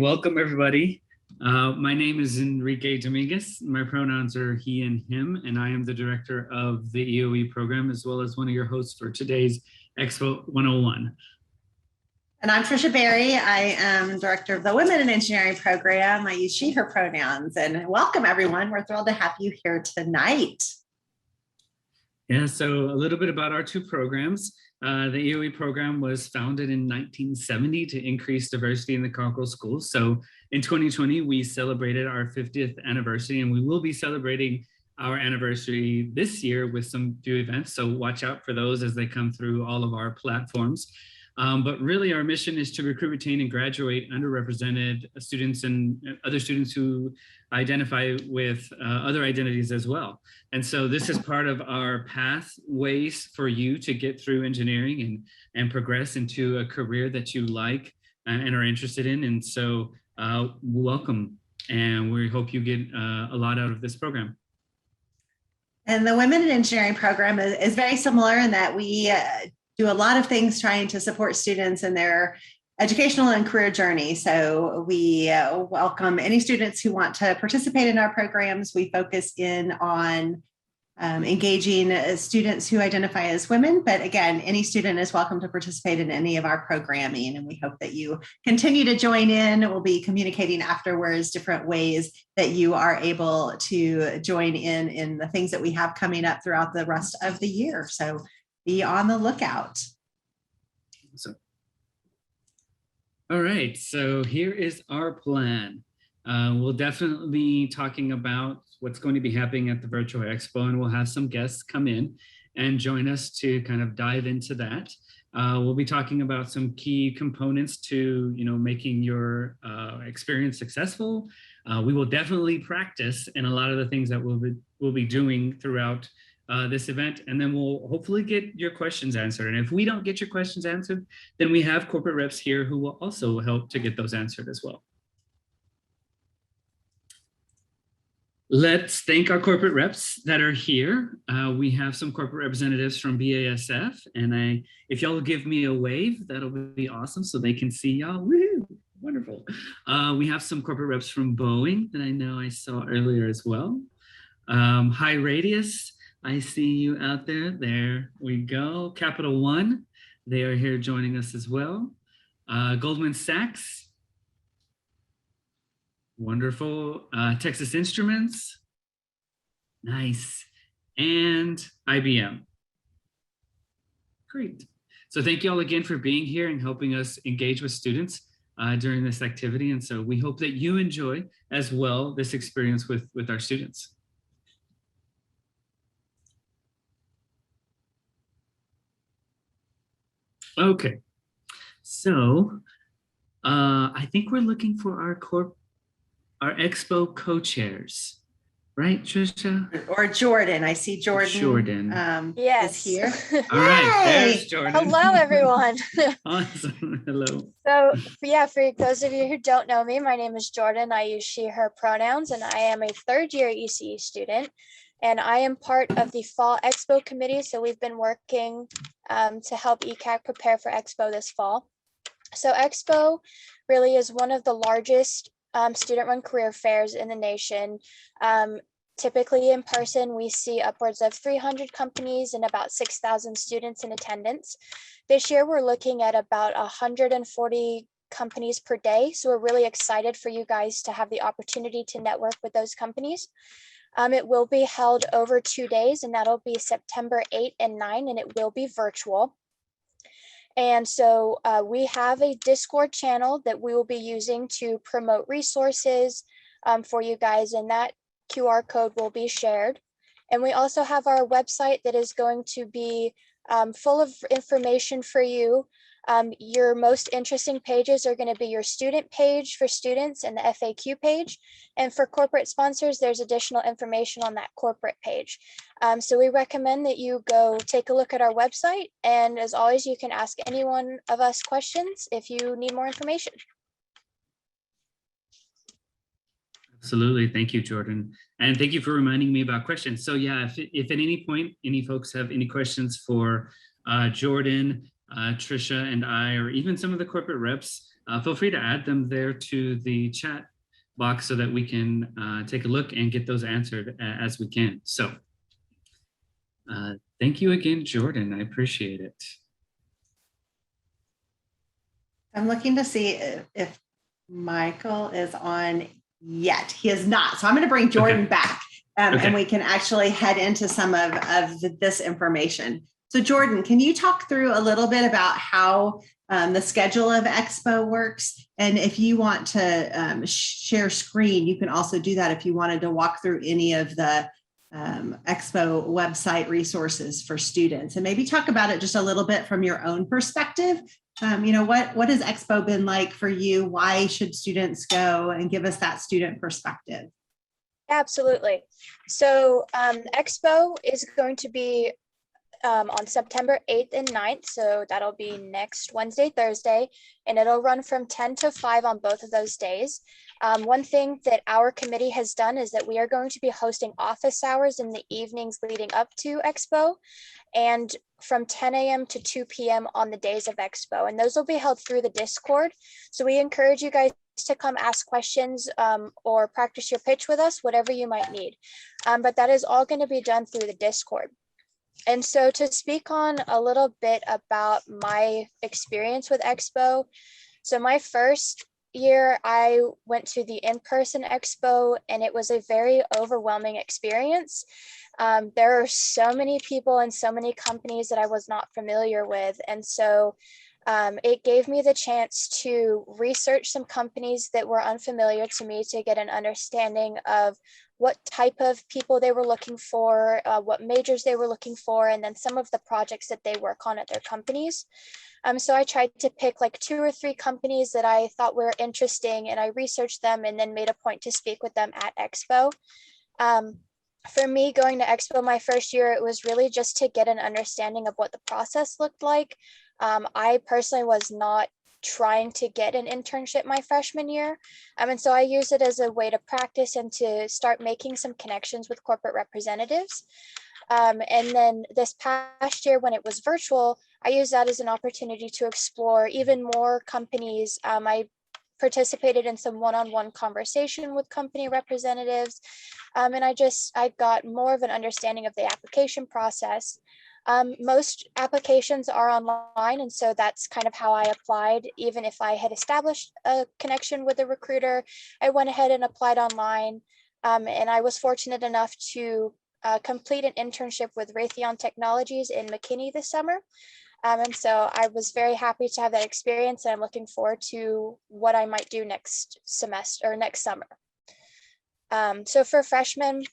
Welcome, everybody. My name is Enrique Dominguez. My pronouns are he and him, and I am the director of the EOE program, as well as one of your hosts for today's Expo 101. And I'm Trisha Berry. I am director of the Women in Engineering program. I use she, her pronouns. And welcome, everyone. We're thrilled to have you here tonight. Yeah, so a little bit about our two programs. The EOE program was founded in 1970 to increase diversity in the Concord schools. So in 2020, we celebrated our 50th anniversary, and we will be celebrating our anniversary this year with some few events. So watch out for those as they come through all of our platforms. But really our mission is to recruit, retain, and graduate underrepresented students and other students who identify with other identities as well. And so this is part of our pathways for you to get through engineering and progress into a career that you like and are interested in. And so welcome, and we hope you get a lot out of this program. And the Women in Engineering program is very similar in that we do a lot of things trying to support students in their educational and career journey. So we welcome any students who want to participate in our programs. We focus in on engaging students who identify as women, but again, any student is welcome to participate in any of our programming, and we hope that you continue to join in. We'll be communicating afterwards different ways that you are able to join in the things that we have coming up throughout the rest of the year. So be on the lookout. Awesome. All right, so here is our plan. We'll definitely be talking about what's going to be happening at the virtual expo, and we'll have some guests come in and join us to kind of dive into that. We'll be talking about some key components to, making your experience successful. We will definitely practice in a lot of the things that we'll be doing throughout this event, and then we'll hopefully get your questions answered. And if we don't get your questions answered, then we have corporate reps here who will also help to get those answered as well. Let's thank our corporate reps that are here. We have some corporate representatives from BASF, and if y'all will give me a wave, that'll be awesome so they can see y'all. Woo! Wonderful. We have some corporate reps from Boeing that I know I saw earlier as well. HighRadius, I see you out there. There we go. CapitalOne, they are here joining us as well. Goldman Sachs. Wonderful. Texas Instruments. Nice. And IBM. Great. So thank you all again for being here and helping us engage with students during this activity. And so we hope that you enjoy as well this experience with our students. Okay, so I think we're looking for our Expo co-chairs, right, Trisha? Or Jordan. I see Jordan. Yes. Is here. All right, there's Jordan. Hello, everyone. Awesome. Hello. So, yeah, for those of you who don't know me, my name is Jordan. I use she, her pronouns, and I am a third-year ECE student. And I am part of the Fall Expo Committee. So we've been working to help ECAC prepare for Expo this fall. So Expo really is one of the largest student-run career fairs in the nation. Typically in person, we see upwards of 300 companies and about 6,000 students in attendance. This year, we're looking at about 140 companies per day. So we're really excited for you guys to have the opportunity to network with those companies. It will be held over 2 days, and that'll be September 8 and 9, and it will be virtual. And so we have a Discord channel that we will be using to promote resources for you guys, and that QR code will be shared. And we also have our website that is going to be full of information for you. Your most interesting pages are going to be your student page for students and the FAQ page. And for corporate sponsors, there's additional information on that corporate page. So we recommend that you go take a look at our website. And as always, you can ask any one of us questions if you need more information. Absolutely. Thank you, Jordan. And thank you for reminding me about questions. So yeah, if at any point, any folks have any questions for Jordan, Trisha and I, or even some of the corporate reps, feel free to add them there to the chat box so that we can take a look and get those answered as we can. So thank you again, Jordan. I appreciate it. I'm looking to see if Michael is on yet. He is not. So I'm going to bring Jordan back and we can actually head into some of this information. So Jordan, can you talk through a little bit about how the schedule of Expo works? And if you want to share screen, you can also do that if you wanted to walk through any of the Expo website resources for students, and maybe talk about it just a little bit from your own perspective. What has Expo been like for you? Why should students go? And give us that student perspective. Absolutely. So Expo is going to be on September 8th and 9th. So that'll be next Wednesday, Thursday, and it'll run from 10 to 5 on both of those days. One thing that our committee has done is that we are going to be hosting office hours in the evenings leading up to Expo, and from 10 a.m. to 2 p.m. on the days of Expo. And those will be held through the Discord. So we encourage you guys to come ask questions or practice your pitch with us, whatever you might need. But that is all going to be done through the Discord. And so to speak on a little bit about my experience with Expo. So my first year I went to the in-person Expo, and it was a very overwhelming experience. There are so many people and so many companies that I was not familiar with. And so it gave me the chance to research some companies that were unfamiliar to me to get an understanding of what type of people they were looking for, what majors they were looking for, and then some of the projects that they work on at their companies. So I tried to pick like 2 or 3 companies that I thought were interesting, and I researched them and then made a point to speak with them at Expo. For me, going to Expo my first year, it was really just to get an understanding of what the process looked like. I personally was not trying to get an internship my freshman year. And so I used it as a way to practice and to start making some connections with corporate representatives. And then this past year, when it was virtual, I used that as an opportunity to explore even more companies. I participated in some one-on-one conversation with company representatives. And I got more of an understanding of the application process. Most applications are online, and so that's kind of how I applied. Even if I had established a connection with a recruiter, I went ahead and applied online. And I was fortunate enough to complete an internship with Raytheon Technologies in McKinney this summer. And so I was very happy to have that experience, and I'm looking forward to what I might do next semester or next summer. So for freshmen,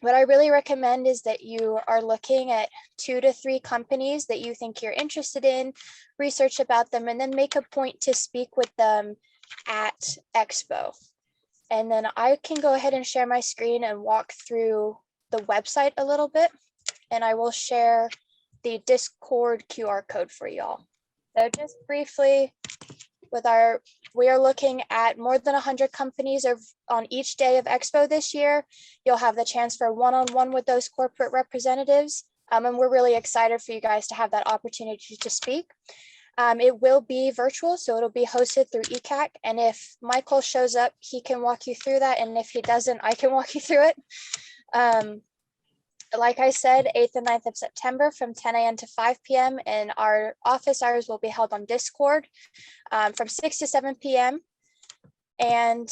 what I really recommend is that you are looking at 2 to 3 companies that you think you're interested in, research about them, and then make a point to speak with them at Expo. And then I can go ahead and share my screen and walk through the website a little bit, and I will share the Discord QR code for y'all. So just briefly, we are looking at more than 100 companies on each day of Expo this year. You'll have the chance for one-on-one with those corporate representatives. And we're really excited for you guys to have that opportunity to speak. It will be virtual, so it'll be hosted through ECAC. And if Michael shows up, he can walk you through that. And if he doesn't, I can walk you through it. Like I said, 8th and 9th of September from 10 a.m. to 5 p.m. and our office hours will be held on Discord from 6 to 7 p.m. And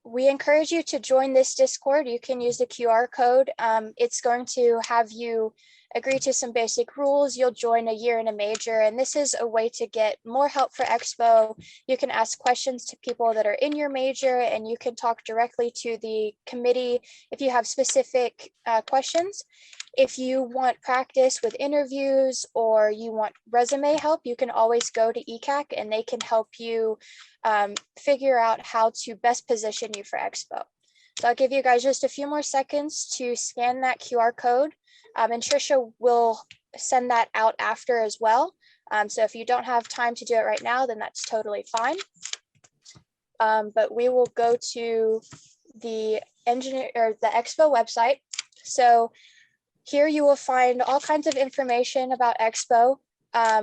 we encourage you to join this Discord. You can use the QR code. It's going to have you agree to some basic rules. You'll join a year in a major, and this is a way to get more help for Expo. You can ask questions to people that are in your major, and you can talk directly to the committee if you have specific questions. If you want practice with interviews or you want resume help, you can always go to ECAC and they can help you figure out how to best position you for Expo. So I'll give you guys just a few more seconds to scan that QR code. And Trisha will send that out after as well. So if you don't have time to do it right now, then that's totally fine. But we will go to the Expo website. So here you will find all kinds of information about Expo.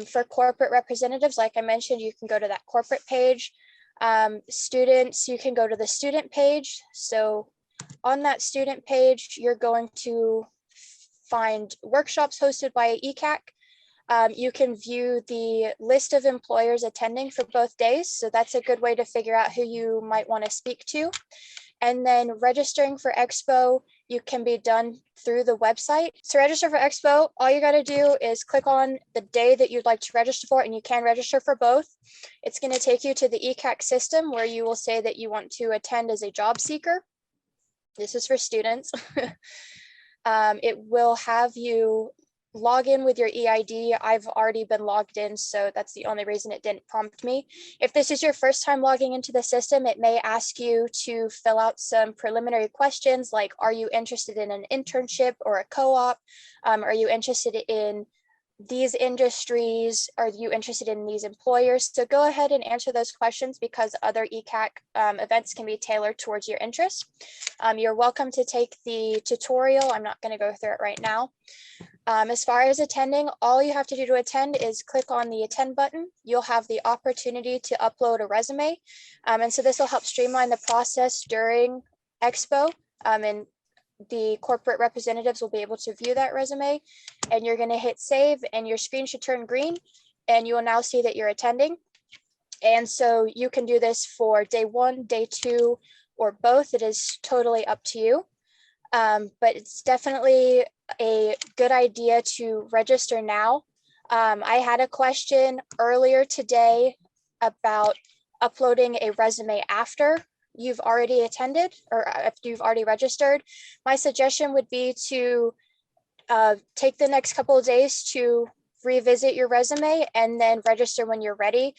For corporate representatives, like I mentioned, you can go to that corporate page. Students, you can go to the student page. So on that student page, you're going to find workshops hosted by ECAC. You can view the list of employers attending for both days. So that's a good way to figure out who you might want to speak to. And then registering for Expo, you can be done through the website. To register for Expo, all you got to do is click on the day that you'd like to register for, and you can register for both. It's going to take you to the ECAC system where you will say that you want to attend as a job seeker. This is for students. It will have you log in with your EID. I've already been logged in, so that's the only reason it didn't prompt me. If this is your first time logging into the system, it may ask you to fill out some preliminary questions like, are you interested in an internship or a co-op? Are you interested in these industries? Are you interested in these employers? So go ahead and answer those questions because other ECAC events can be tailored towards your interest. You're welcome to take the tutorial. I'm not going to go through it right now. As far as attending, all you have to do to attend is click on the attend button. You'll have the opportunity to upload a resume. And so this will help streamline the process during Expo. And the corporate representatives will be able to view that resume, and you're going to hit save and your screen should turn green and you will now see that you're attending. And so you can do this for day 1, day 2, or both. It is totally up to you. But it's definitely a good idea to register now. I had a question earlier today about uploading a resume after you've already attended or if you've already registered. My suggestion would be to take the next couple of days to revisit your resume and then register when you're ready.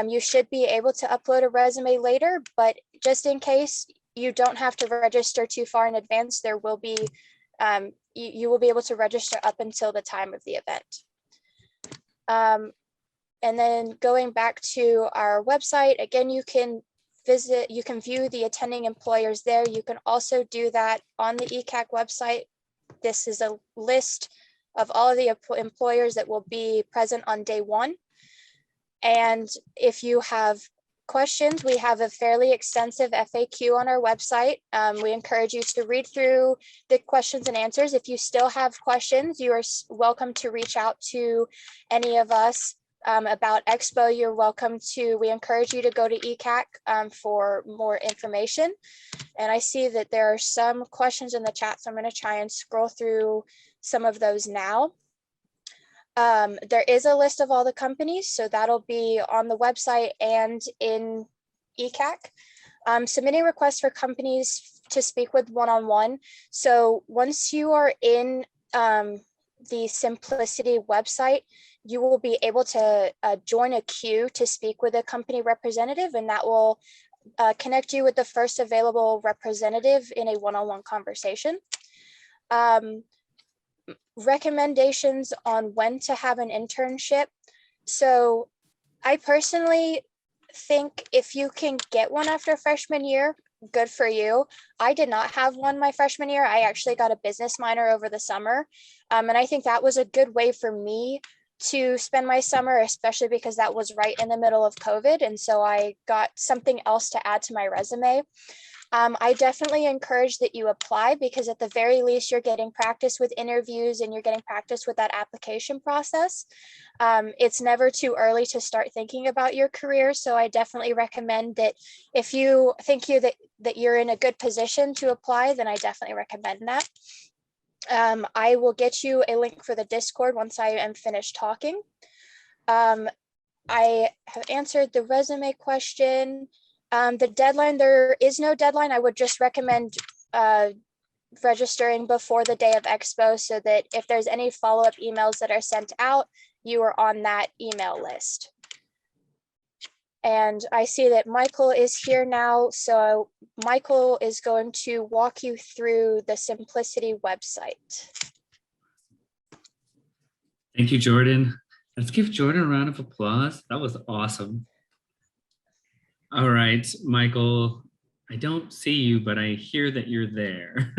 You should be able to upload a resume later, but just in case you don't have to register too far in advance, there will be, you will be able to register up until the time of the event. And then going back to our website, again, you can view the attending employers there. You can also do that on the ECAC website. This is a list of all of the employers that will be present on day 1. And if you have questions, we have a fairly extensive FAQ on our website. We encourage you to read through the questions and answers. If you still have questions, you are welcome to reach out to any of us about Expo. You're welcome to, we encourage you to go to ECAC for more information. And I see that there are some questions in the chat, so I'm going to try and scroll through some of those now. There is a list of all the companies, so that'll be on the website and in ECAC. Submitting requests for companies to speak with one-on-one. So once you are in the Simplicity website, you will be able to join a queue to speak with a company representative, and that will connect you with the first available representative in a one-on-one conversation. Recommendations on when to have an internship. So I personally think if you can get one after freshman year, good for you. I did not have one my freshman year. I actually got a business minor over the summer. And I think that was a good way for me to spend my summer, especially because that was right in the middle of COVID. And so I got something else to add to my resume. I definitely encourage that you apply because at the very least, you're getting practice with interviews and you're getting practice with that application process. It's never too early to start thinking about your career. So I definitely recommend that if you think that you're in a good position to apply, then I definitely recommend that. I will get you a link for the Discord once I am finished talking. I have answered the resume question. The deadline, there is no deadline. I would just recommend registering before the day of Expo so that if there's any follow-up emails that are sent out, you are on that email list. And I see that Michael is here now. So Michael is going to walk you through the Simplicity website. Thank you, Jordan. Let's give Jordan a round of applause. That was awesome. All right, Michael, I don't see you, but I hear that you're there.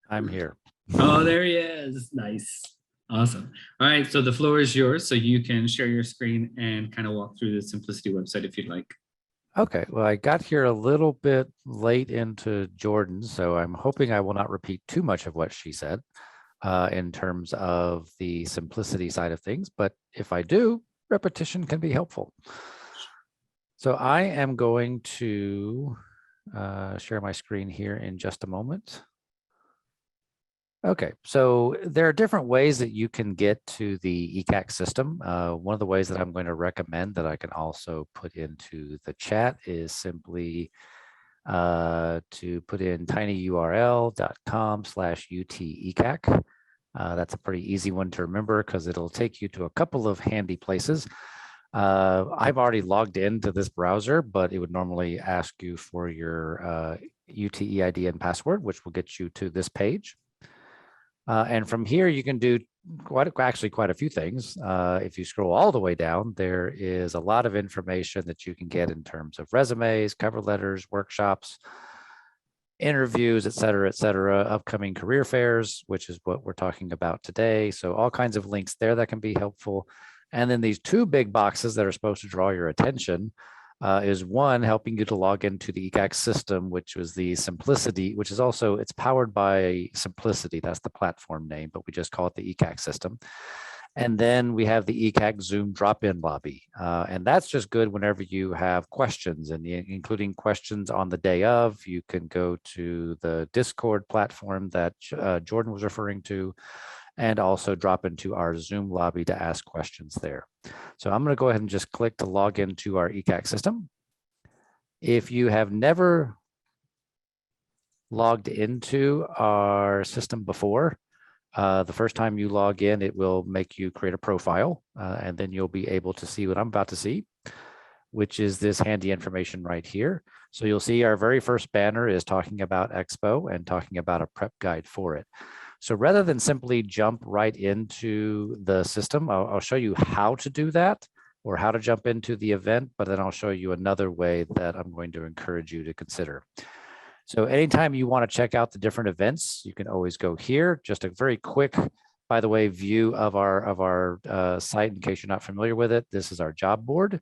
I'm here. Oh, there he is. Nice. Awesome. All right, so the floor is yours, so you can share your screen and kind of walk through the Simplicity website if you'd like. Okay, well, I got here a little bit late into Jordan, so I'm hoping I will not repeat too much of what she said in terms of the simplicity side of things, but if I do, repetition can be helpful. So I am going to share my screen here in just a moment. Okay, so there are different ways that you can get to the ECAC system. One of the ways that I'm going to recommend that I can also put into the chat is simply to put in tinyurl.com/UTECAC. That's a pretty easy one to remember because it'll take you to a couple of handy places. I've already logged into this browser, but it would normally ask you for your UTE ID and password, which will get you to this page. And from here, you can do quite a few things. If you scroll all the way down, there is a lot of information that you can get in terms of resumes, cover letters, workshops, interviews, et cetera, upcoming career fairs, which is what we're talking about today. So all kinds of links there that can be helpful. And then these two big boxes that are supposed to draw your attention is one, helping you to log into the ECAC system, which was the Simplicity, which is also, it's powered by Simplicity. That's the platform name, but we just call it the ECAC system. And then we have the ECAC Zoom drop-in lobby. And that's just good whenever you have questions, and including questions on the day of. You can go to the Discord platform that Jordan was referring to, and also drop into our Zoom lobby to ask questions there. So I'm going to go ahead and just click to log into our ECAC system. If you have never logged into our system before, the first time you log in, it will make you create a profile, and then you'll be able to see what I'm about to see, which is this handy information right here. So you'll see our very first banner is talking about Expo and talking about a prep guide for it. So rather than simply jump right into the system, I'll show you how to do that, or how to jump into the event, but then I'll show you another way that I'm going to encourage you to consider. So anytime you want to check out the different events, you can always go here. Just a very quick, by the way, view of our site in case you're not familiar with it. This is our job board.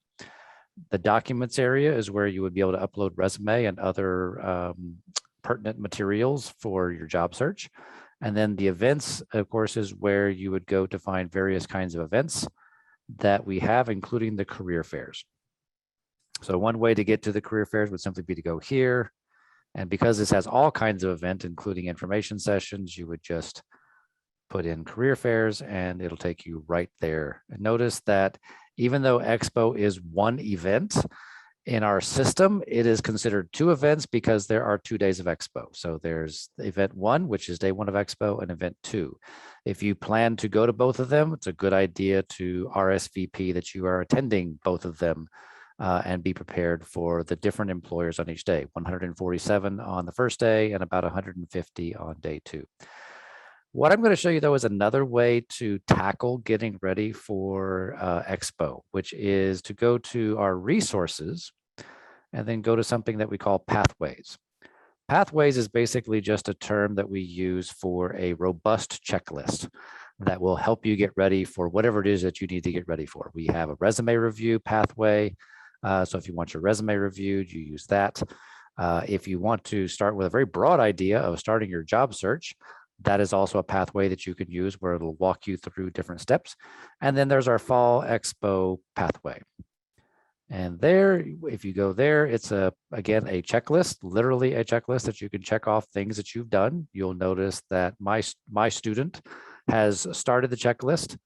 The documents area is where you would be able to upload resume and other pertinent materials for your job search. And then the events, of course, is where you would go to find various kinds of events that we have, including the career fairs. So one way to get to the career fairs would simply be to go here. And because this has all kinds of events, including information sessions, you would just put in career fairs and it'll take you right there. And notice that even though Expo is one event, in our system, it is considered two events because there are 2 days of Expo. So there's event one, which is day one of Expo, and event two. If you plan to go to both of them, it's a good idea to RSVP that you are attending both of them and be prepared for the different employers on each day. 147 on the first day and about 150 on day two. What I'm going to show you, though, is another way to tackle getting ready for Expo, which is to go to our resources and then go to something that we call pathways. Pathways is basically just a term that we use for a robust checklist that will help you get ready for whatever it is that you need to get ready for. We have a resume review pathway. So if you want your resume reviewed, you use that. If you want to start with a very broad idea of starting your job search, that is also a pathway that you can use where it'll walk you through different steps. And then there's our Fall Expo pathway. And there, if you go there, it's again, a checklist, literally a checklist that you can check off things that you've done. You'll notice that my student has started the checklist.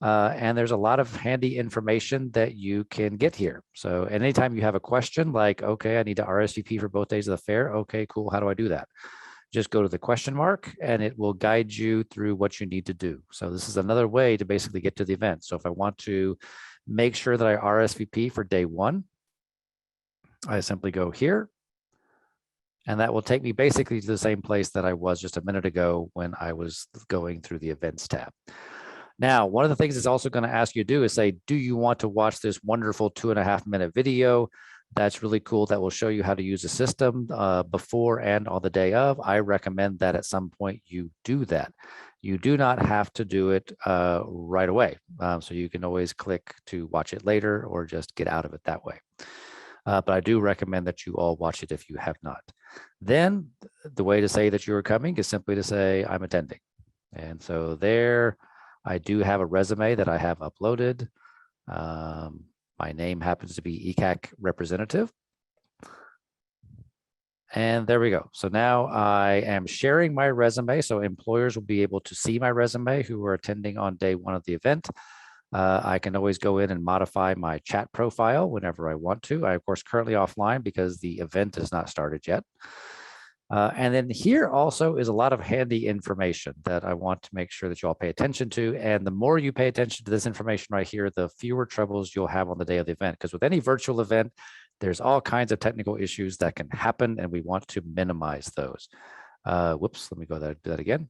And there's a lot of handy information that you can get here. So anytime you have a question like, okay, I need to RSVP for both days of the fair. Okay, cool. How do I do that? Just go to the question mark and it will guide you through what you need to do. So this is another way to basically get to the event. So if I want to make sure that I RSVP for day one, I simply go here. And that will take me basically to the same place that I was just a minute ago when I was going through the events tab. Now, one of the things it's also going to ask you to do is say, do you want to watch this wonderful 2.5-minute video That's really cool. That will show you how to use the system before and on the day of. I recommend that at some point you do that. You do not have to do it right away. So you can always click to watch it later or just get out of it that way. But I do recommend that you all watch it if you have not. Then the way to say that you're coming is simply to say, I'm attending. And so there, I do have a resume that I have uploaded. My name happens to be ECAC representative. And there we go. So now I am sharing my resume. So employers will be able to see my resume who are attending on day one of the event. I can always go in and modify my chat profile whenever I want to. I, of course, currently offline because the event is not started yet. And then here also is a lot of handy information that I want to make sure that you all pay attention to. And the more you pay attention to this information right here, the fewer troubles you'll have on the day of the event. Because with any virtual event, there's all kinds of technical issues that can happen, and we want to minimize those. Whoops, let me go that again.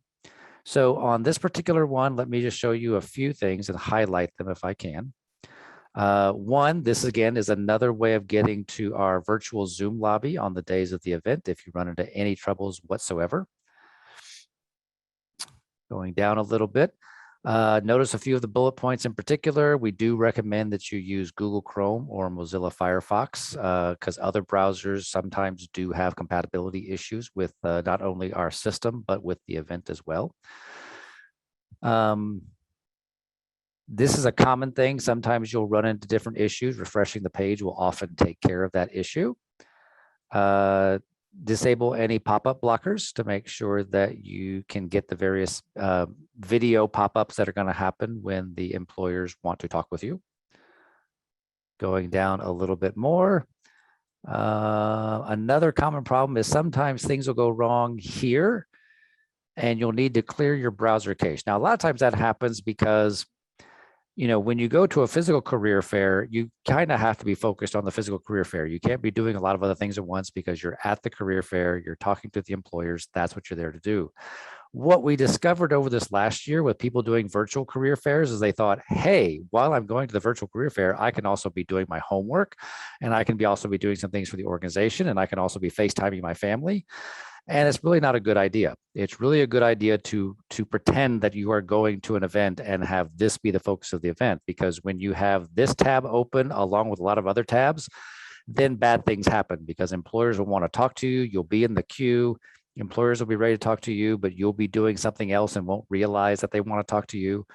So on this particular one, let me just show you a few things and highlight them if I can. One, this again is another way of getting to our virtual Zoom lobby on the days of the event if you run into any troubles whatsoever. Going down a little bit, notice a few of the bullet points in particular. We do recommend that you use Google Chrome or Mozilla Firefox because other browsers sometimes do have compatibility issues with not only our system, but with the event as well. This is a common thing. Sometimes you'll run into different issues. Refreshing the page will often take care of that issue. Disable any pop-up blockers to make sure that you can get the various video pop-ups that are going to happen when the employers want to talk with you. Going down a little bit more. Another common problem is sometimes things will go wrong here and you'll need to clear your browser cache. Now, a lot of times that happens because when you go to a physical career fair, you kind of have to be focused on the physical career fair. You can't be doing a lot of other things at once because you're at the career fair, you're talking to the employers, that's what you're there to do. What we discovered over this last year with people doing virtual career fairs is they thought, hey, while I'm going to the virtual career fair, I can also be doing my homework and I can also be doing some things for the organization and I can also be FaceTiming my family. And it's really not a good idea. It's really a good idea to pretend that you are going to an event and have this be the focus of the event, because when you have this tab open along with a lot of other tabs, then bad things happen because employers will want to talk to you. You'll be in the queue. Employers will be ready to talk to you, but you'll be doing something else and won't realize that they want to talk to you.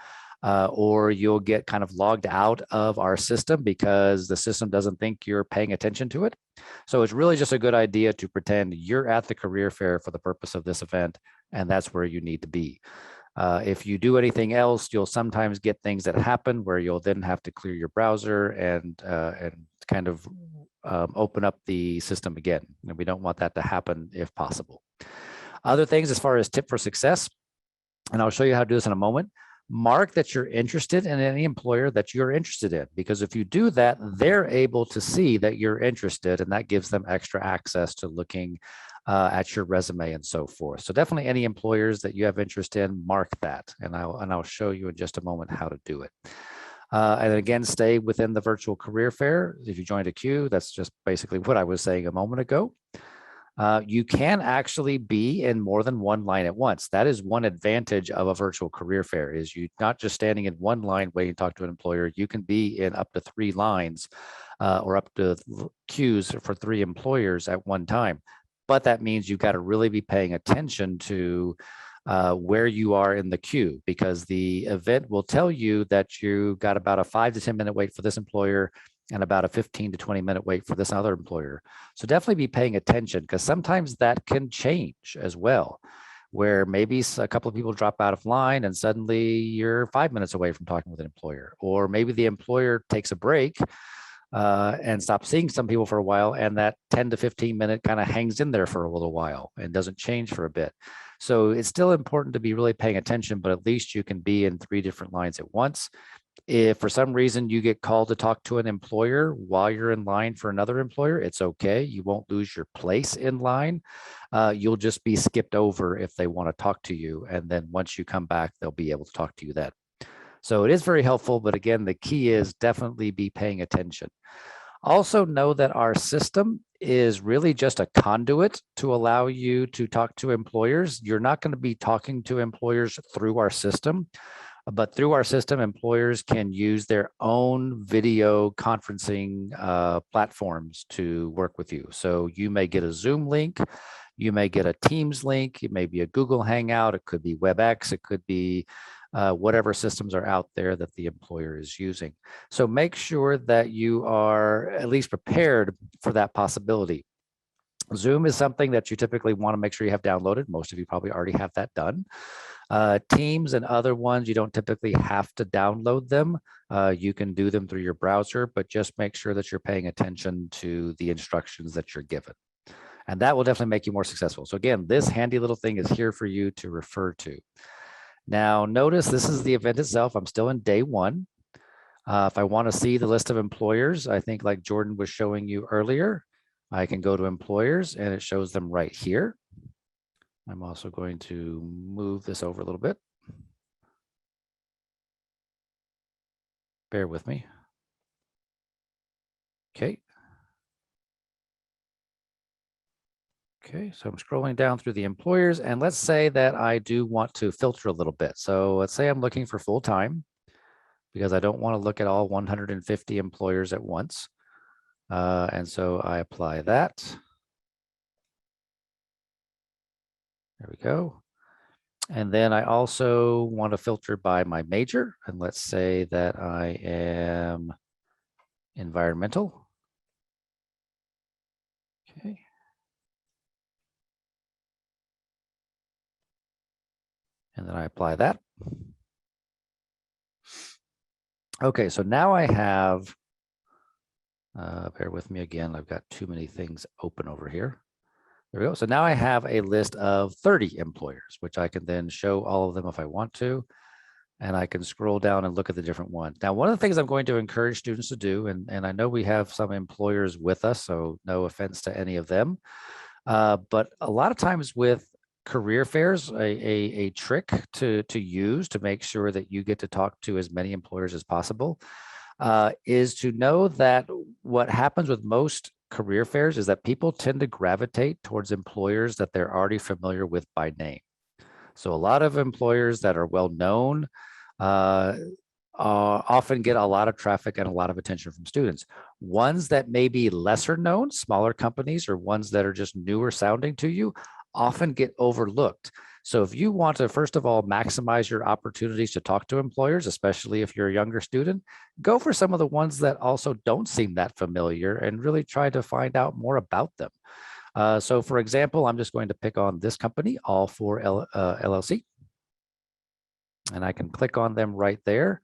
Or you'll get kind of logged out of our system because the system doesn't think you're paying attention to it. So it's really just a good idea to pretend you're at the career fair for the purpose of this event, and that's where you need to be. If you do anything else, you'll sometimes get things that happen where you'll then have to clear your browser and kind of open up the system again. And we don't want that to happen if possible. Other things as far as tip for success, and I'll show you how to do this in a moment. Mark that you're interested in any employer that you're interested in, because if you do that, they're able to see that you're interested, and that gives them extra access to looking at your resume and so forth. So definitely any employers that you have interest in, mark that, and I'll show you in just a moment how to do it. And again, stay within the virtual career fair. If you joined a queue, that's just basically what I was saying a moment ago. You can actually be in more than one line at once. That is one advantage of a virtual career fair, is you're not just standing in one line waiting to talk to an employer. You can be in up to 3 lines or up to queues for 3 employers at one time. But that means you've got to really be paying attention to where you are in the queue, because the event will tell you that you got about a 5 to 10 minute wait for this employer and about a 15 to 20 minute wait for this other employer. So definitely be paying attention, because sometimes that can change as well, where maybe a couple of people drop out of line and suddenly you're 5 minutes away from talking with an employer, or maybe the employer takes a break and stops seeing some people for a while, and that 10 to 15 minute kind of hangs in there for a little while and doesn't change for a bit. So it's still important to be really paying attention, but at least you can be in 3 different lines at once. If for some reason you get called to talk to an employer while you're in line for another employer, it's okay. You won't lose your place in line. You'll just be skipped over if they want to talk to you. And then once you come back, they'll be able to talk to you then. So it is very helpful. But again, the key is definitely be paying attention. Also know that our system is really just a conduit to allow you to talk to employers. You're not going to be talking to employers through our system, but through our system, employers can use their own video conferencing platforms to work with you. So you may get a Zoom link, you may get a Teams link, it may be a Google Hangout, it could be WebEx, it could be whatever systems are out there that the employer is using. So make sure that you are at least prepared for that possibility. Zoom is something that you typically want to make sure you have downloaded. Most of you probably already have that done. Teams and other ones, you don't typically have to download them. You can do them through your browser, but just make sure that you're paying attention to the instructions that you're given. And that will definitely make you more successful. So again, this handy little thing is here for you to refer to. Now, notice this is the event itself. I'm still in day one. If I want to see the list of employers, I think like Jordan was showing you earlier, I can go to employers and it shows them right here. I'm also going to move this over a little bit. Bear with me. Okay. Okay, so I'm scrolling down through the employers, and let's say that I do want to filter a little bit. So let's say I'm looking for full-time because I don't want to look at all 150 employers at once. And so I apply that. There we go. And then I also want to filter by my major. And let's say that I am environmental. Okay. And then I apply that. Okay, so now I have, bear with me again, I've got too many things open over here. There we go. So now I have a list of 30 employers, which I can then show all of them if I want to. And I can scroll down and look at the different ones. Now, one of the things I'm going to encourage students to do, and I know we have some employers with us, so no offense to any of them, but a lot of times with career fairs, a trick to use to make sure that you get to talk to as many employers as possible is to know that what happens with most career fairs is that people tend to gravitate towards employers that they're already familiar with by name. So a lot of employers that are well known often get a lot of traffic and a lot of attention from students. Ones that may be lesser known, smaller companies, or ones that are just newer sounding to you often get overlooked. So if you want to, first of all, maximize your opportunities to talk to employers, especially if you're a younger student, go for some of the ones that also don't seem that familiar and really try to find out more about them. So for example, I'm just going to pick on this company, All4 LLC. And I can click on them right there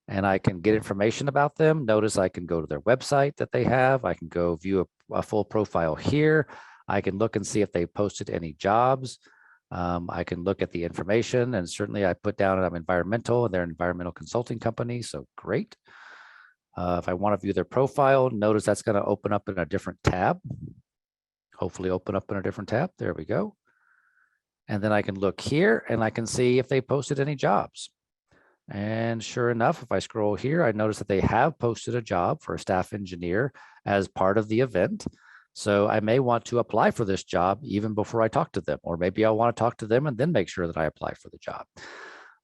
and I can get information about them. Notice I can go to their website that they have. I can go view a full profile here. I can look and see if they posted any jobs. I can look at the information, and certainly I put down I'm environmental and they're an environmental consulting company, so great. If I want to view their profile, notice that's going to open up in a different tab. Hopefully open up in a different tab. There we go. And then I can look here and I can see if they posted any jobs. And sure enough, if I scroll here, I notice that they have posted a job for a staff engineer as part of the event. So I may want to apply for this job even before I talk to them, or maybe I want to talk to them and then make sure that I apply for the job.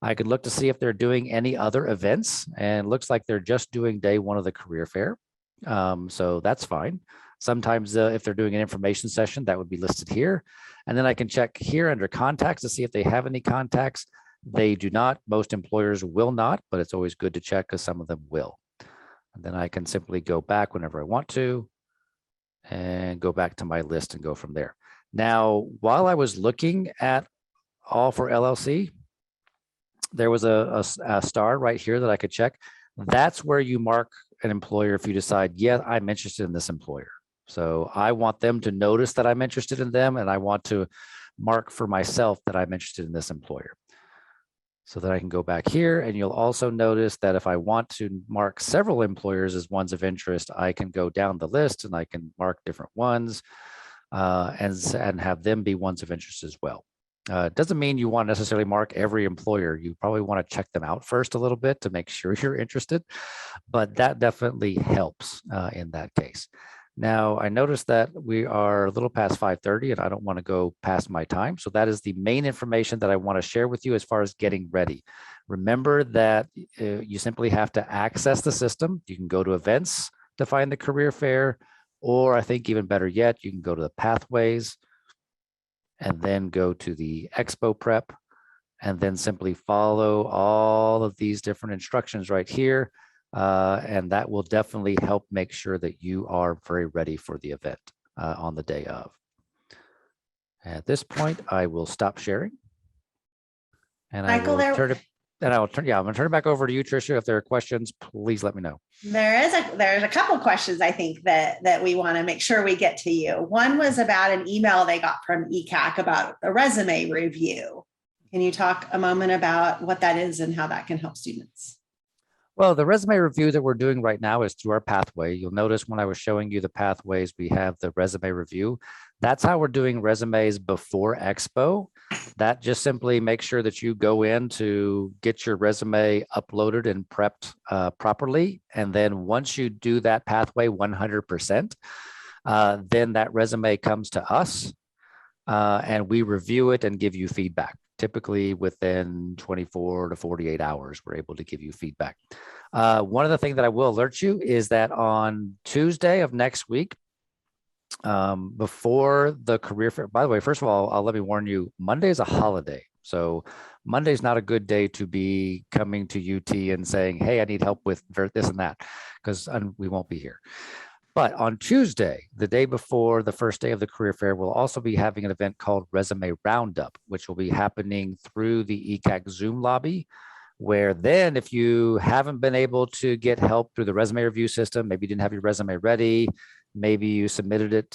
I could look to see if they're doing any other events, and it looks like they're just doing day one of the career fair. So that's fine. Sometimes if they're doing an information session, that would be listed here. And then I can check here under contacts to see if they have any contacts. They do not. Most employers will not, but it's always good to check because some of them will. And then I can simply go back whenever I want to and go back to my list and go from there. Now, while I was looking at All4 LLC, there was a star right here that I could check. That's where you mark an employer if you decide, yeah, I'm interested in this employer. So I want them to notice that I'm interested in them, and I want to mark for myself that I'm interested in this employer. So that I can go back here, and you'll also notice that if I want to mark several employers as ones of interest, I can go down the list and I can mark different ones and have them be ones of interest as well. It doesn't mean you want to necessarily mark every employer. You probably want to check them out first a little bit to make sure you're interested, but that definitely helps in that case. Now, I noticed that we are a little past 5:30 and I don't want to go past my time. So that is the main information that I want to share with you as far as getting ready. Remember that you simply have to access the system. You can go to events to find the career fair, or I think even better yet, you can go to the pathways and then go to the Expo Prep and then simply follow all of these different instructions right here. And that will definitely help make sure that you are very ready for the event on the day of. At this point, I will stop sharing. And Michael, I'm going to turn it back over to you, Tricia. If there are questions, please let me know. There's a couple of questions I think that we want to make sure we get to you. One was about an email they got from ECAC about a resume review. Can you talk a moment about what that is and how that can help students? Well, the resume review that we're doing right now is through our pathway. You'll notice when I was showing you the pathways, we have the resume review. That's how we're doing resumes before Expo. That just simply makes sure that you go in to get your resume uploaded and prepped properly. And then once you do that pathway 100%, then that resume comes to us and we review it and give you feedback. Typically within 24 to 48 hours, we're able to give you feedback. One of the things that I will alert you is that on Tuesday of next week, before the career fair, by the way, first of all, let me warn you, Monday is a holiday. So Monday is not a good day to be coming to UT and saying, hey, I need help with this and that, because we won't be here. But on Tuesday, the day before the first day of the career fair, we'll also be having an event called Resume Roundup, which will be happening through the ECAC Zoom lobby, where then if you haven't been able to get help through the resume review system, maybe you didn't have your resume ready, maybe you submitted it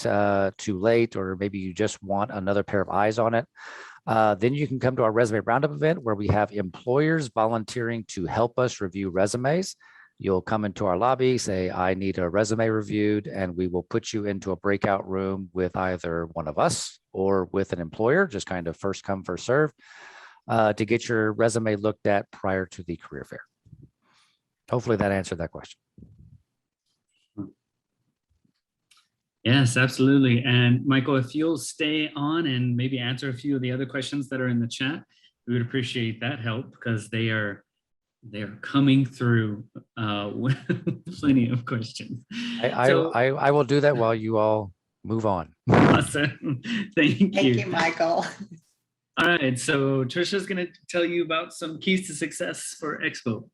too late, or maybe you just want another pair of eyes on it, then you can come to our Resume Roundup event where we have employers volunteering to help us review resumes. You'll come into our lobby, say, I need a resume reviewed, and we will put you into a breakout room with either one of us or with an employer, just kind of first come, first serve, to get your resume looked at prior to the career fair. Hopefully that answered that question. Yes, absolutely. And Michael, if you'll stay on and maybe answer a few of the other questions that are in the chat, we would appreciate that help, because they are coming through with plenty of questions. I will do that while you all move on. Awesome. Thank you. Thank you, Michael. All right, so Trisha's going to tell you about some keys to success for Expo.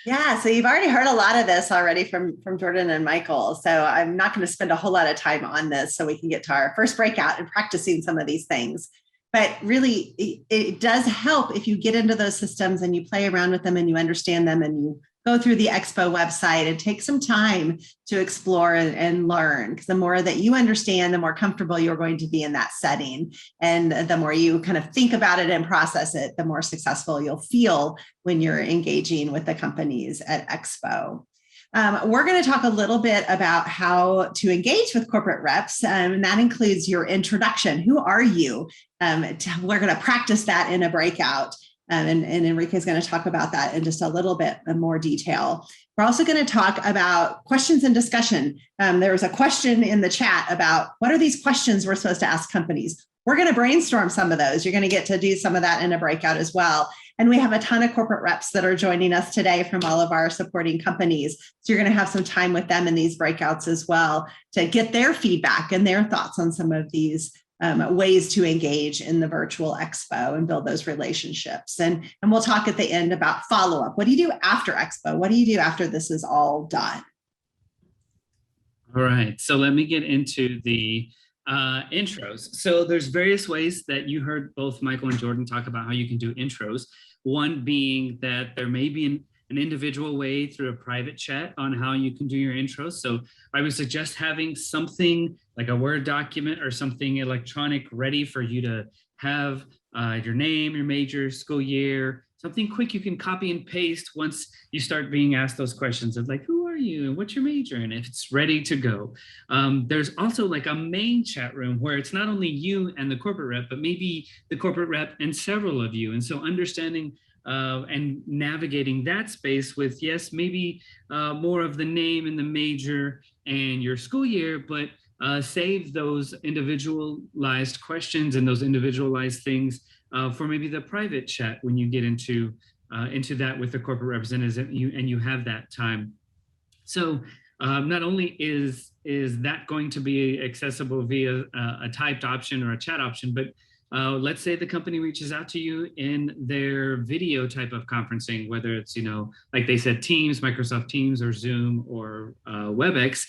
Yeah, so you've already heard a lot of this already from Jordan and Michael. So I'm not going to spend a whole lot of time on this so we can get to our first breakout and practicing some of these things. But really, it does help if you get into those systems and you play around with them and you understand them and you go through the Expo website and take some time to explore and learn. Because the more that you understand, the more comfortable you're going to be in that setting. And the more you kind of think about it and process it, the more successful you'll feel when you're engaging with the companies at Expo. We're going to talk a little bit about how to engage with corporate reps, and that includes your introduction. Who are you? We're going to practice that in a breakout, and Enrique is going to talk about that in just a little bit more detail. We're also going to talk about questions and discussion. There was a question in the chat about what are these questions we're supposed to ask companies? We're going to brainstorm some of those. You're going to get to do some of that in a breakout as well. And we have a ton of corporate reps that are joining us today from all of our supporting companies. So you're going to have some time with them in these breakouts as well to get their feedback and their thoughts on some of these ways to engage in the virtual Expo and build those relationships. And we'll talk at the end about follow-up. What do you do after Expo? What do you do after this is all done? All right, so let me get into the intros. So there's various ways that you heard both Michael and Jordan talk about how you can do intros. One being that there may be an individual way through a private chat on how you can do your intros. So I would suggest having something like a Word document or something electronic ready for you to have your name, your major, school year, something quick you can copy and paste once you start being asked those questions of like, who are you and what's your major, and if it's ready to go. There's also like a main chat room where it's not only you and the corporate rep, but maybe the corporate rep and several of you. And so understanding and navigating that space with, yes, maybe more of the name and the major and your school year, but save those individualized questions and those individualized things for maybe the private chat when you get into that with the corporate representatives and you have that time. So not only is that going to be accessible via a typed option or a chat option, but let's say the company reaches out to you in their video type of conferencing, whether it's, like they said, Teams, Microsoft Teams, or Zoom, or WebEx.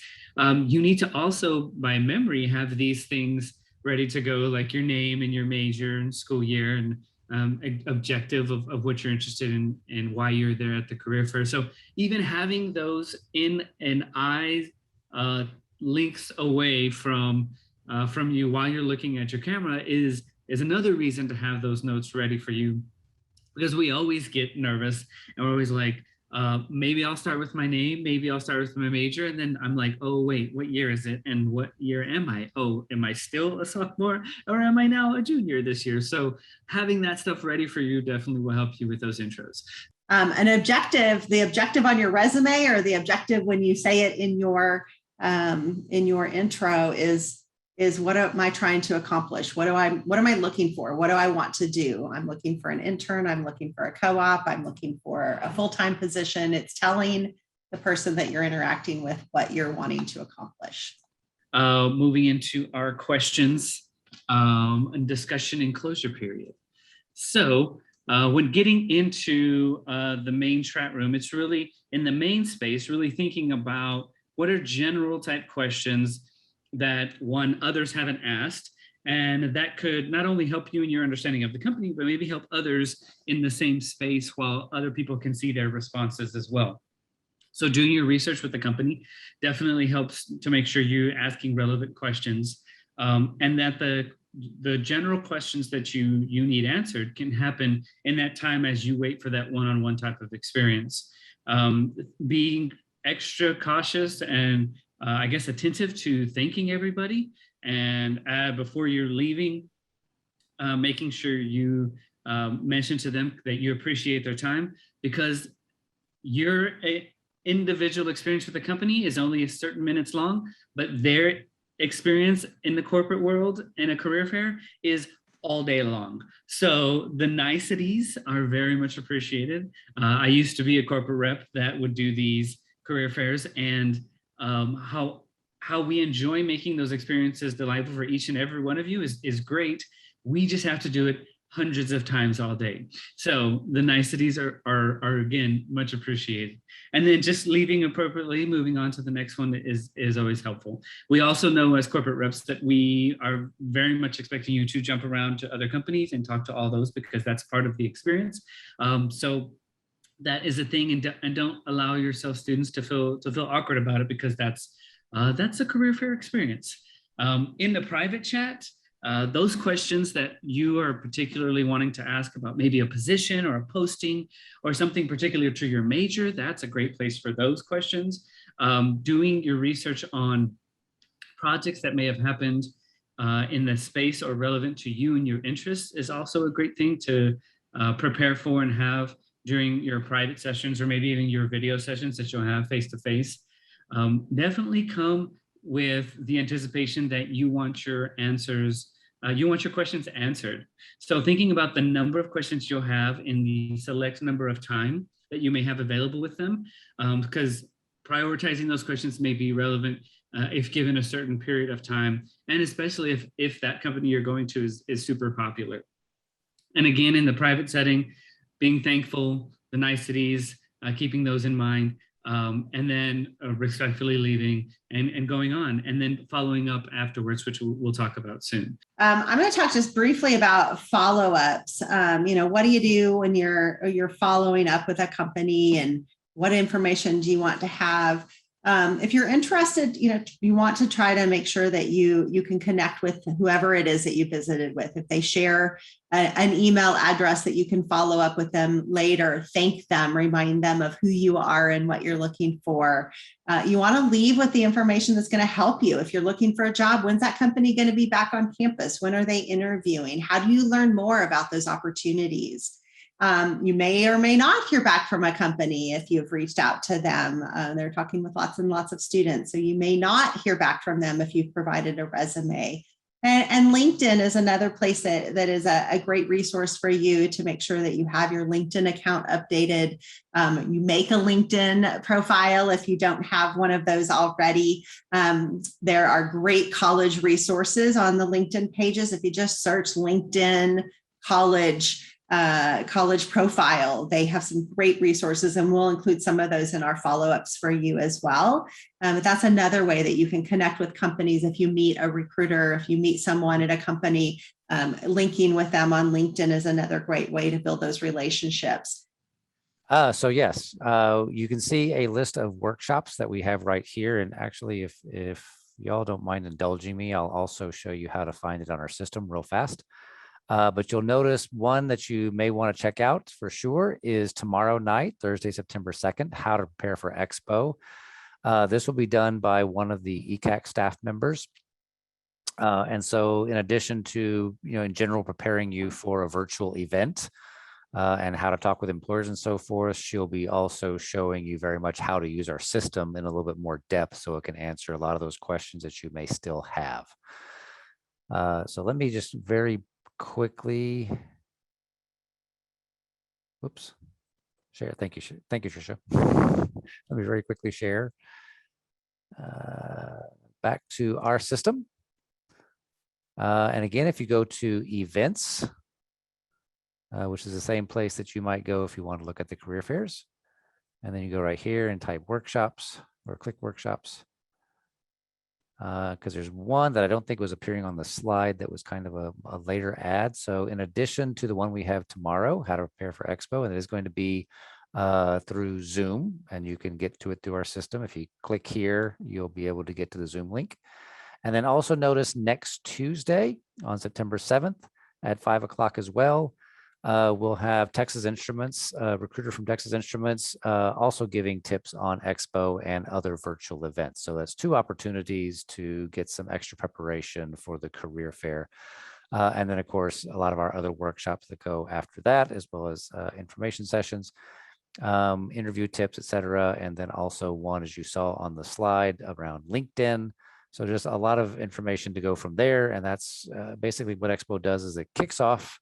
You need to also, by memory, have these things ready to go, like your name and your major and school year and objective of what you're interested in and why you're there at the career fair. So even having those in an eye links away from you while you're looking at your camera is another reason to have those notes ready for you, because we always get nervous and we're always like, maybe I'll start with my name, maybe I'll start with my major, and then I'm like, oh wait, what year is it and what year am I? Oh, am I still a sophomore or am I now a junior this year? So having that stuff ready for you definitely will help you with those intros. An objective, the objective on your resume or the objective when you say it in your intro is what am I trying to accomplish? What am I looking for? What do I want to do? I'm looking for an intern. I'm looking for a co-op. I'm looking for a full-time position. It's telling the person that you're interacting with what you're wanting to accomplish. Moving into our questions and discussion and closure period. So when getting into the main chat room, it's really in the main space, really thinking about what are general type questions that others haven't asked, and that could not only help you in your understanding of the company, but maybe help others in the same space while other people can see their responses as well. So doing your research with the company definitely helps to make sure you're asking relevant questions, and that the general questions that you need answered can happen in that time as you wait for that one-on-one type of experience. Being extra cautious and I guess attentive to thanking everybody, and before you're leaving, making sure you mention to them that you appreciate their time, because your individual experience with the company is only a certain minutes long, but their experience in the corporate world in a career fair is all day long. So the niceties are very much appreciated. I used to be a corporate rep that would do these career fairs, and how we enjoy making those experiences delightful for each and every one of you is great. We just have to do it hundreds of times all day. So the niceties are again much appreciated. And then just leaving appropriately, moving on to the next one is always helpful. We also know as corporate reps that we are very much expecting you to jump around to other companies and talk to all those, because that's part of the experience. So that is a thing, and don't allow yourself, students, to feel awkward about it, because that's a career fair experience. In the private chat, those questions that you are particularly wanting to ask about maybe a position or a posting or something particular to your major, that's a great place for those questions. Doing your research on projects that may have happened in the space or relevant to you and your interests is also a great thing to prepare for and have during your private sessions, or maybe even your video sessions that you'll have face-to-face. Definitely come with the anticipation that you want your answers, you want your questions answered. So thinking about the number of questions you'll have in the select number of time that you may have available with them, because prioritizing those questions may be relevant if given a certain period of time, and especially if that company you're going to is super popular. And again, in the private setting, being thankful, the niceties, keeping those in mind, and then respectfully leaving and going on, and then following up afterwards, which we'll talk about soon. I'm going to talk just briefly about follow-ups. What do you do when you're following up with a company, and what information do you want to have? If you're interested, you want to try to make sure that you can connect with whoever it is that you visited with. If they share an email address that you can follow up with them later, thank them, remind them of who you are and what you're looking for. You want to leave with the information that's going to help you. If you're looking for a job, when's that company going to be back on campus? When are they interviewing? How do you learn more about those opportunities? You may or may not hear back from a company if you've reached out to them. They're talking with lots and lots of students, so you may not hear back from them if you've provided a resume. And LinkedIn is another place that is a great resource for you to make sure that you have your LinkedIn account updated. You make a LinkedIn profile if you don't have one of those already. There are great college resources on the LinkedIn pages. If you just search LinkedIn college profile, they have some great resources, and we'll include some of those in our follow-ups for you as well. But that's another way that you can connect with companies. If you meet a recruiter, if you meet someone at a company, linking with them on LinkedIn is another great way to build those relationships. So yes, you can see a list of workshops that we have right here. And actually, if y'all don't mind indulging me, I'll also show you how to find it on our system real fast. But you'll notice one that you may want to check out for sure is tomorrow night, Thursday, September 2nd, how to prepare for Expo. This will be done by one of the ECAC staff members. And so in addition to, in general, preparing you for a virtual event and how to talk with employers and so forth, she'll be also showing you very much how to use our system in a little bit more depth so it can answer a lot of those questions that you may still have. So let me just very quickly, whoops, share. Thank you, Tricia. Let me very quickly share back to our system. And again, if you go to events, which is the same place that you might go if you want to look at the career fairs, and then you go right here and type workshops or click workshops. Because there's one that I don't think was appearing on the slide that was kind of a later ad. So in addition to the one we have tomorrow, how to prepare for Expo, and it is going to be through Zoom, and you can get to it through our system. If you click here, you'll be able to get to the Zoom link. And then also notice next Tuesday on September 7th at 5 o'clock as well, we'll have Texas Instruments, recruiter from Texas Instruments, also giving tips on Expo and other virtual events. So that's two opportunities to get some extra preparation for the career fair. And then, of course, a lot of our other workshops that go after that, as well as information sessions, interview tips, etc. And then also one, as you saw on the slide, around LinkedIn. So just a lot of information to go from there. And that's basically what Expo does, is it kicks off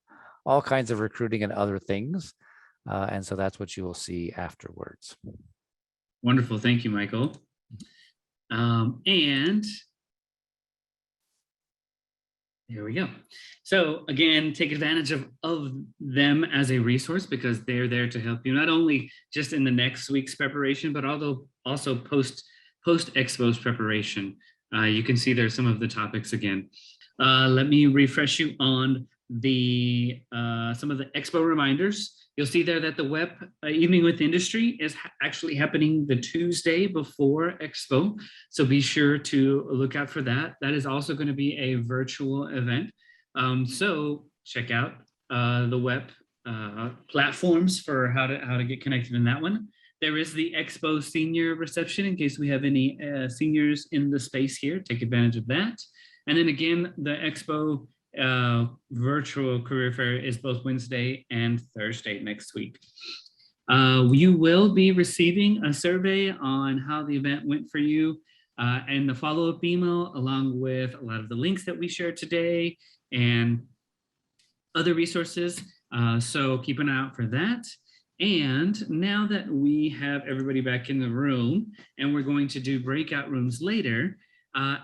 all kinds of recruiting and other things. And so that's what you will see afterwards. Wonderful. Thank you, Michael. And there we go. So again, take advantage of them as a resource, because they're there to help you, not only just in the next week's preparation, but also post Expo's preparation. You can see there's some of the topics again. Let me refresh you on some of the Expo reminders. You'll see there that the WEP Evening with Industry is actually happening the Tuesday before Expo. So be sure to look out for that. That is also going to be a virtual event. So check out the WEP platforms for how to get connected in that one. There is the Expo Senior Reception in case we have any seniors in the space here. Take advantage of that. And then again, the Expo virtual career fair is both Wednesday and Thursday next week. You will be receiving a survey on how the event went for you and the follow-up email, along with a lot of the links that we shared today and other resources. So keep an eye out for that. And now that we have everybody back in the room and we're going to do breakout rooms later,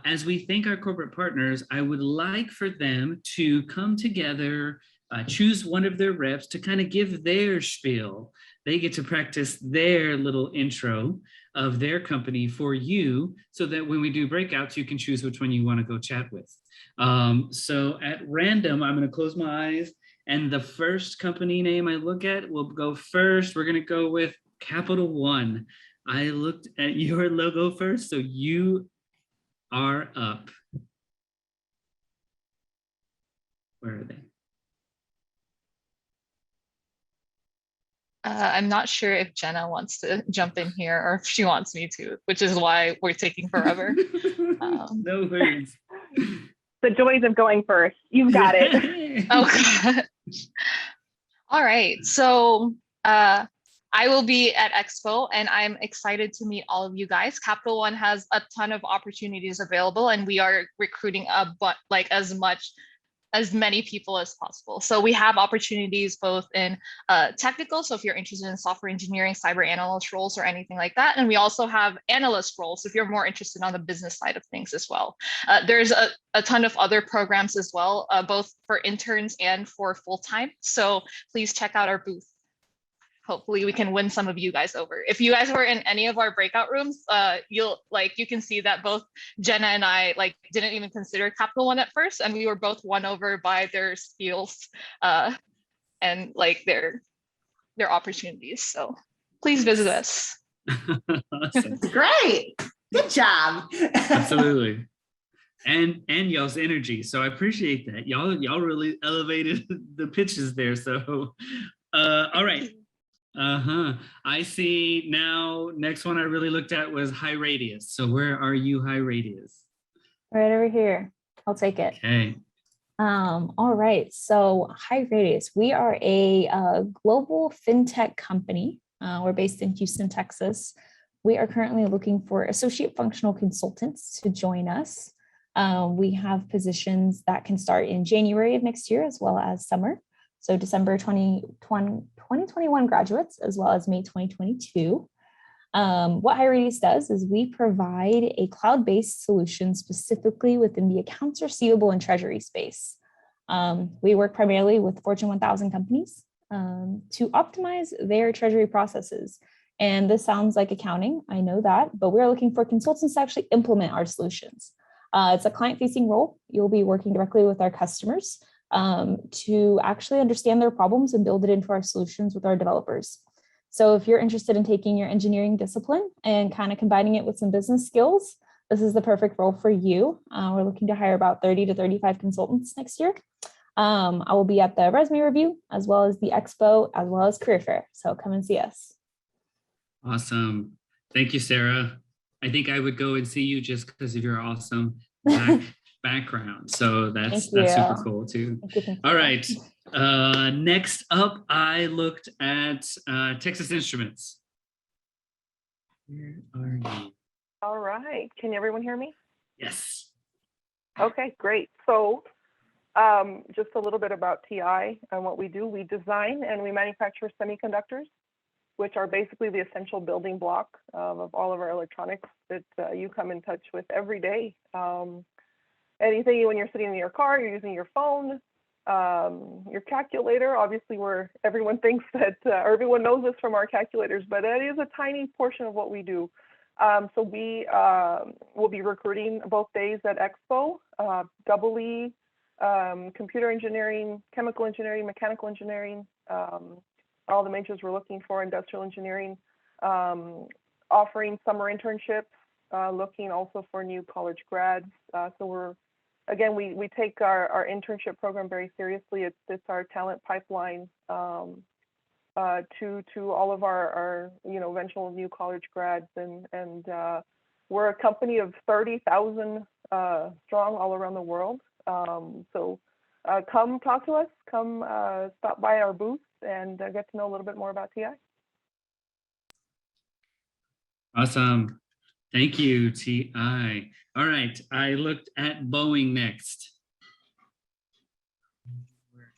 as we thank our corporate partners, I would like for them to come together, choose one of their reps to kind of give their spiel. They get to practice their little intro of their company for you, so that when we do breakouts, you can choose which one you want to go chat with. So at random, I'm going to close my eyes, and the first company name I look at will go first. We're going to go with CapitalOne. I looked at your logo first, so you are up. Where are they? I'm not sure if Jenna wants to jump in here or if she wants me to, which is why we're taking forever. No worries. The joys of going first. You've got it. Oh, all right. So I will be at Expo and I'm excited to meet all of you guys. CapitalOne has a ton of opportunities available and we are recruiting as many people as possible. So we have opportunities both in technical, so if you're interested in software engineering, cyber analyst roles or anything like that. And we also have analyst roles if you're more interested on the business side of things as well. There's a ton of other programs as well, both for interns and for full-time. So please check out our booth. Hopefully we can win some of you guys over. If you guys were in any of our breakout rooms, you can see that both Jenna and I didn't even consider CapitalOne at first, and we were both won over by their skills and their opportunities. So please visit us. Awesome. Great. Good job. Absolutely. And y'all's energy. So I appreciate that. Y'all really elevated the pitches there. So all right. I see now. Next one I really looked at was HighRadius. So where are you, HighRadius? Right over here. I'll take it. Okay. All right. So HighRadius, we are a global fintech company. We're based in Houston, Texas. We are currently looking for associate functional consultants to join us. We have positions that can start in January of next year as well as summer. So December 2021 graduates, as well as May 2022. What HighRadius does is we provide a cloud-based solution specifically within the accounts receivable and treasury space. We work primarily with Fortune 1000 companies to optimize their treasury processes. And this sounds like accounting, I know that, but we're looking for consultants to actually implement our solutions. It's a client-facing role. You'll be working directly with our customers to actually understand their problems and build it into our solutions with our developers. So if you're interested in taking your engineering discipline and kind of combining it with some business skills, this is the perfect role for you. We're looking to hire about 30 to 35 consultants next year. I will be at the resume review as well as the expo, as well as career fair. So come and see us. Awesome. Thank you, Sarah. I think I would go and see you just because of your awesome background. So that's super cool too. Thank you. All right. Next up, I looked at Texas Instruments. Where are you? All right. Can everyone hear me? Yes. Okay, great. So just a little bit about TI and what we do. We design and we manufacture semiconductors, which are basically the essential building block of all of our electronics that you come in touch with every day. Anything when you're sitting in your car, you're using your phone, your calculator, obviously where everyone thinks that, or everyone knows this from our calculators, but that is a tiny portion of what we do. So we will be recruiting both days at Expo, EE, computer engineering, chemical engineering, mechanical engineering, all the majors we're looking for, industrial engineering, offering summer internships, looking also for new college grads. So we take our internship program very seriously. It's our talent pipeline to all of our eventual new college grads, and we're a company of 30,000 strong all around the world. So come talk to us, come stop by our booth and get to know a little bit more about TI. Awesome. Thank you, TI. All right, I looked at Boeing next.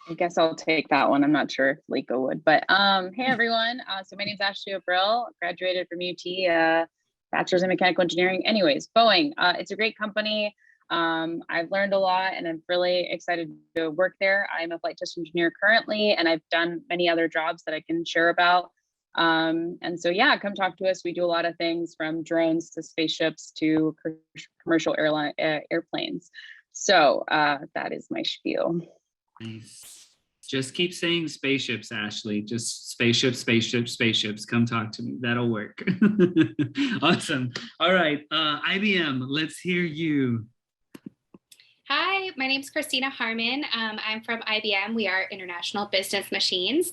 I guess I'll take that one. I'm not sure if Liko would, but hey everyone. So my name is Ashley O'Brill, graduated from UT, bachelor's in mechanical engineering. Anyways, Boeing, it's a great company. I've learned a lot and I'm really excited to work there. I'm a flight test engineer currently, and I've done many other jobs that I can share about. And so, yeah, come talk to us. We do a lot of things from drones to spaceships to commercial airplanes. So that is my spiel. Nice. Just keep saying spaceships, Ashley. Just spaceships, spaceships, spaceships. Come talk to me. That'll work. Awesome. All right, IBM, let's hear you. Hi, my name is Christina Harmon. I'm from IBM. We are International Business Machines.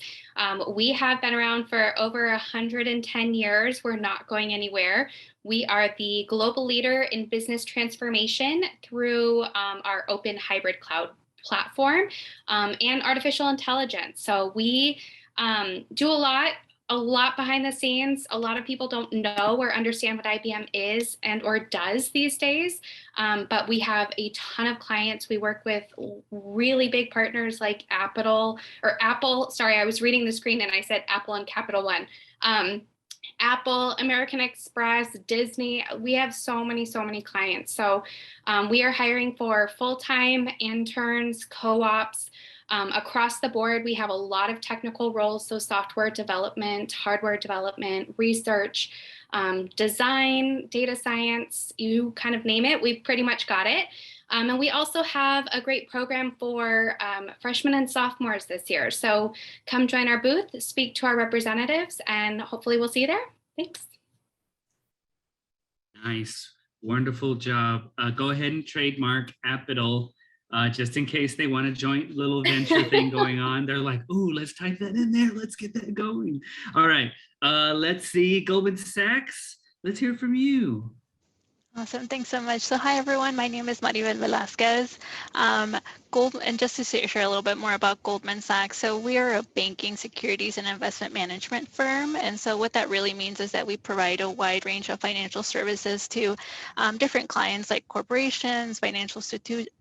We have been around for over 110 years. We're not going anywhere. We are the global leader in business transformation through our open hybrid cloud platform and artificial intelligence. So we do a lot behind the scenes. A lot of people don't know or understand what IBM is and or does these days, but we have a ton of clients. We work with really big partners like Apple, sorry, I was reading the screen and I said Apple and CapitalOne. Apple, American Express, Disney, we have so many clients. So we are hiring for full-time interns, co-ops, across the board. We have a lot of technical roles, so software development, hardware development, research, design, data science, you kind of name it, we've pretty much got it. And we also have a great program for freshmen and sophomores this year. So come join our booth, speak to our representatives, and hopefully we'll see you there. Thanks. Nice, wonderful job. Go ahead and trademark Appital. Just in case they want a joint little venture thing going on. They're like, ooh, let's type that in there. Let's get that going. All right, let's see, Goldman Sachs, let's hear from you. Awesome, thanks so much. So hi everyone, my name is Maribel Velasquez. And just to share a little bit more about Goldman Sachs. So we are a banking, securities, and investment management firm. And so what that really means is that we provide a wide range of financial services to different clients like corporations, financial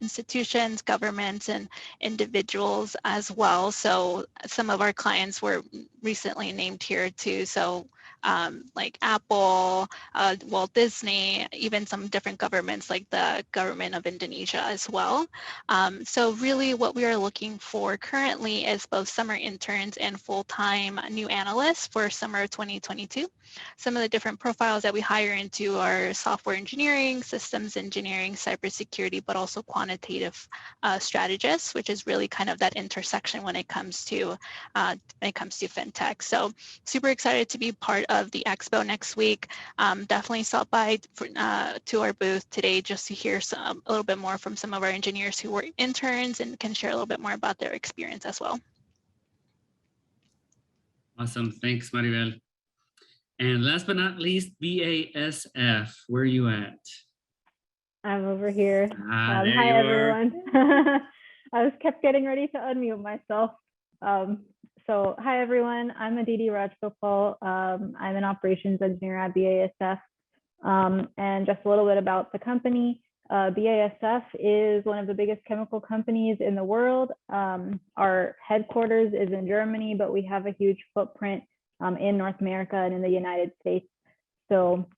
institutions, governments, and individuals as well. So some of our clients were recently named here too. So like Apple, Walt Disney, even some different governments like the government of Indonesia as well. So really what we are looking for currently is both summer interns and full-time new analysts for summer 2022. Some of the different profiles that we hire into are software engineering, systems engineering, cybersecurity, but also quantitative strategists, which is really kind of that intersection when it comes to fintech. So super excited to be part of the expo next week. Definitely stop by to our booth today just to hear a little bit more from some of our engineers who were interns and can share a little bit more about their experience as well. Awesome, thanks, Maribel. And last but not least, BASF, where are you at? I'm over here. Hi, everyone. I kept getting ready to unmute myself. So hi, everyone. I'm Aditi Rajgopal. I'm an operations engineer at BASF. And just a little bit about the company. BASF is one of the biggest chemical companies in the world. Our headquarters is in Germany, but we have a huge footprint in North America and in the United States. So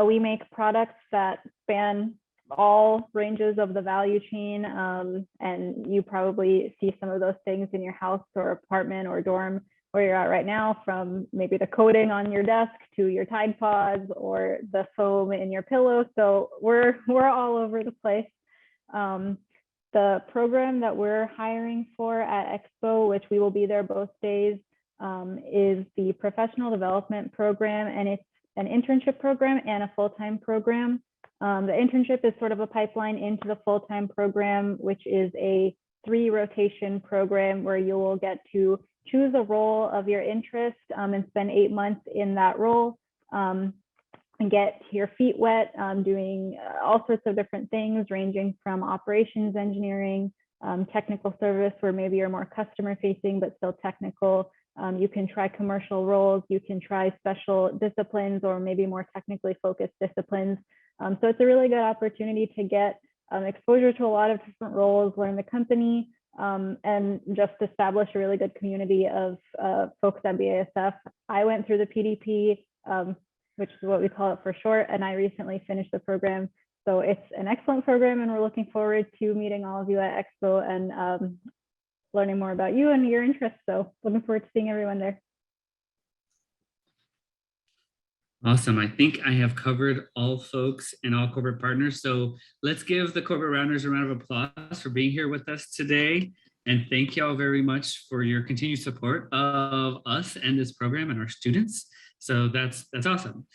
we make products that span all ranges of the value chain. And you probably see some of those things in your house or apartment or dorm where you're at right now, from maybe the coating on your desk to your Tide Pods or the foam in your pillow. So we're all over the place. The program that we're hiring for at Expo, which we will be there both days, is the professional development program, and it's an internship program and a full-time program. The internship is sort of a pipeline into the full-time program, which is a 3-rotation program where you will get to choose a role of your interest and spend 8 months in that role and get your feet wet doing all sorts of different things, ranging from operations engineering, technical service, where maybe you're more customer facing but still technical. You can try commercial roles, you can try special disciplines or maybe more technically focused disciplines. So it's a really good opportunity to get exposure to a lot of different roles, learn the company, and just establish a really good community of folks at BASF. I went through the PDP, which is what we call it for short, and I recently finished the program. So it's an excellent program, and we're looking forward to meeting all of you at Expo and learning more about you and your interests. So looking forward to seeing everyone there. Awesome. I think I have covered all folks and all corporate partners. So let's give the corporate rounders a round of applause for being here with us today. And thank you all very much for your continued support of us and this program and our students. So that's awesome.